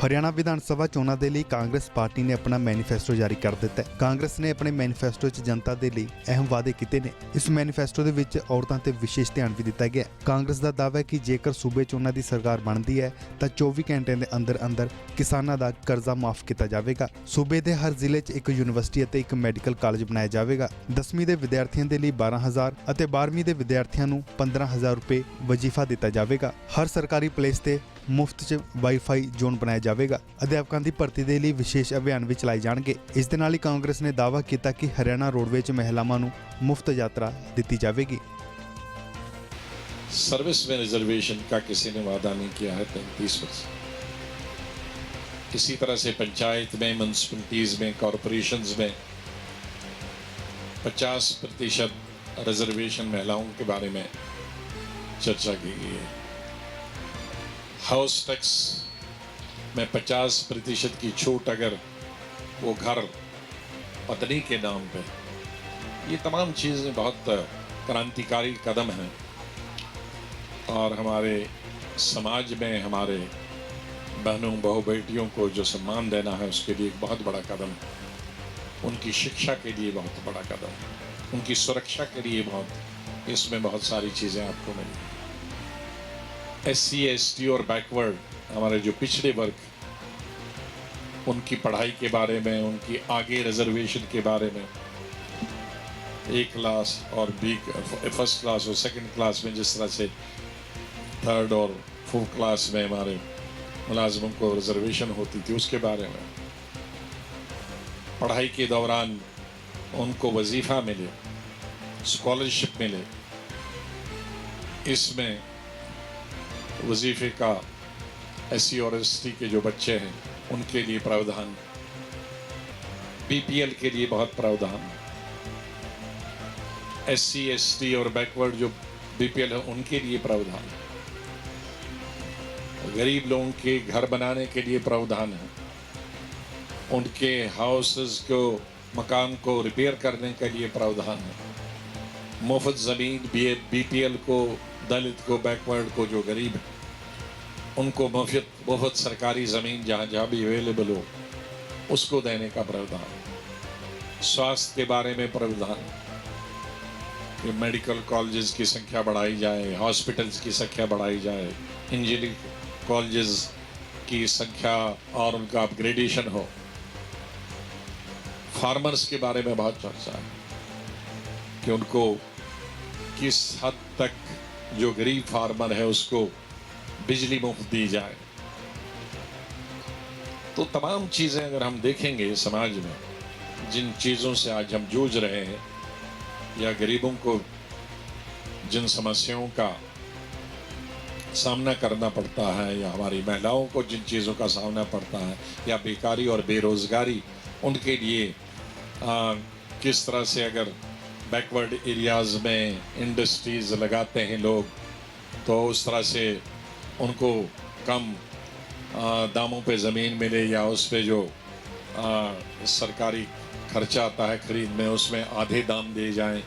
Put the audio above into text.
ਹਰਿਆਣਾ ਵਿਧਾਨ ਸਭਾ ਚੋਣਾਂ ਦੇ ਲਈ ਕਾਂਗਰਸ ਪਾਰਟੀ ਨੇ ਆਪਣਾ ਮੈਨੀਫੈਸਟੋ ਜਾਰੀ ਕਰ ਦਿੱਤਾ ਹੈ। ਕਾਂਗਰਸ ਨੇ ਆਪਣੇ ਮੈਨੀਫੈਸਟੋ 'ਚ ਜਨਤਾ ਦੇ ਲਈ ਅਹਿਮ ਵਾਅਦੇ ਕੀਤੇ ਨੇ। ਇਸ ਮੈਨੀਫੈਸਟੋ ਦੇ ਵਿੱਚ ਔਰਤਾਂ ਤੇ ਵਿਸ਼ੇਸ਼ ਧਿਆਨ ਵੀ ਦਿੱਤਾ ਗਿਆ ਹੈ। ਕਾਂਗਰਸ ਦਾ ਦਾਅਵਾ ਹੈ ਕਿ ਜੇਕਰ ਸੂਬੇ 'ਚ ਉਹਨਾਂ ਦੀ ਸਰਕਾਰ ਬਣਦੀ ਹੈ ਤਾਂ 24 ਘੰਟਿਆਂ ਦੇ ਅੰਦਰ ਕਿਸਾਨਾਂ ਦਾ ਕਰਜ਼ਾ ਮਾਫ ਕੀਤਾ ਜਾਵੇਗਾ। ਸੂਬੇ ਦੇ ਹਰ ਜ਼ਿਲ੍ਹੇ 'ਚ ਇੱਕ ਯੂਨੀਵਰਸਿਟੀ ਅਤੇ ਇੱਕ ਮੈਡੀਕਲ ਕਾਲਜ ਬਣਾਇਆ ਜਾਵੇਗਾ। 10ਵੀਂ ਦੇ ਵਿਦਿਆਰਥੀਆਂ ਦੇ ਲਈ 12,000 ਅਤੇ 12ਵੀਂ ਦੇ ਵਿਦਿਆਰਥੀਆਂ ਨੂੰ 15,000 ਰੁਪਏ ਵਜ਼ੀਫਾ ਦਿੱਤਾ ਜਾਵੇਗਾ। ਹਰ ਸਰਕਾਰੀ ਪਲੇਸ ਤੇ ਮੁਫਤ 'ਚ ਵਾਈਫਾਈ ਜ਼ੋਨ ਬਣਾਇਆ ਜਾਵੇਗਾ। ਅਧਿਆਪਕਾਂ ਦੀ ਭਰਤੀ ਦੇ ਲਈ ਵਿਸ਼ੇਸ਼ ਅਭਿਆਨ ਵੀ ਚਲਾਏ ਜਾਣਗੇ। ਇਸ ਦੇ ਨਾਲ ਹੀ ਕਾਂਗਰਸ ਨੇ ਦਾਅਵਾ ਕੀਤਾ ਕਿ ਹਰਿਆਣਾ ਰੋਡਵੇਜ਼ 'ਚ ਮਹਿਲਾਵਾਂ ਨੂੰ ਮੁਫਤ यात्रा ਦਿੱਤੀ ਜਾਵੇਗੀ। सर्विस में रिजर्वेशन का किसी ने वादा नहीं किया है 33%। इसी तरह से पंचायत में, म्यूनसिपलिटीज़ में, कॉरपोरेशंस में 50% रिजर्वेशन महिलाओं के बारे में चर्चा की गई है। हाउस टैक्स में 50% की छूट अगर वो घर पत्नी के नाम पे, ये तमाम चीज़ें बहुत क्रांतिकारी कदम हैं और हमारे समाज में हमारे बहनों बहू बेटियों को जो सम्मान देना है उसके लिए एक बहुत बड़ा कदम है। उनकी शिक्षा के लिए बहुत बड़ा कदम है, उनकी सुरक्षा के लिए इसमें बहुत सारी चीज़ें आपको मिलेंगी। SC ST और बैकवर्ड हमारे जो पिछड़े वर्ग, उनकी पढ़ाई के बारे में, उनकी आगे रिजर्वेशन के बारे में A क्लास और B फर्स्ट क्लास और सेकंड क्लास में जिस तरह से थर्ड और फोर्थ क्लास में हमारे मुलाजमों को रिजर्वेशन होती थी, उसके बारे में पढ़ाई के दौरान उनको वजीफ़ा मिले, स्कॉलरशिप मिले, इसमें वजीफ़े का SC और ST के जो बच्चे हैं उनके लिए प्रावधान, BPL के लिए बहुत प्रावधान, SC ST और बैकवर्ड जो BPL है उनके लिए प्रावधान, गरीब लोगों के घर बनाने के लिए प्रावधान है, उनके हाउसेस को, मकान को रिपेयर करने के लिए प्रावधान है, मुफ्त ज़मीन BPL को, दलित को, बैकवर्ड को, जो गरीब है उनको मुफ्त सरकारी ज़मीन जहाँ जहाँ भी अवेलेबल हो उसको देने का प्रावधान। स्वास्थ्य के बारे में प्रावधान कि मेडिकल कॉलेजेस की संख्या बढ़ाई जाए, हॉस्पिटल्स की संख्या बढ़ाई जाए, इंजीनियरिंग कॉलेजेस की संख्या और उनका अपग्रेडेशन हो। फार्मर्स के बारे में बहुत चर्चा है कि उनको किस हद तक जो गरीब फार्मर है उसको बिजली मुफ्त दी जाए। तो तमाम चीज़ें अगर हम देखेंगे समाज में, जिन चीज़ों से आज हम जूझ रहे हैं या गरीबों को जिन समस्याओं का सामना करना पड़ता है, या हमारी महिलाओं को जिन चीज़ों का सामना पड़ता है, या बेकारी और बेरोज़गारी, उनके लिए किस तरह से अगर बैकवर्ड एरियाज़ में इंडस्ट्रीज़ लगाते हैं लोग तो उस तरह से उनको कम दामों पे ज़मीन मिले, या उस पे जो सरकारी खर्चा आता है खरीद में उसमें आधे दाम दिए जाएं।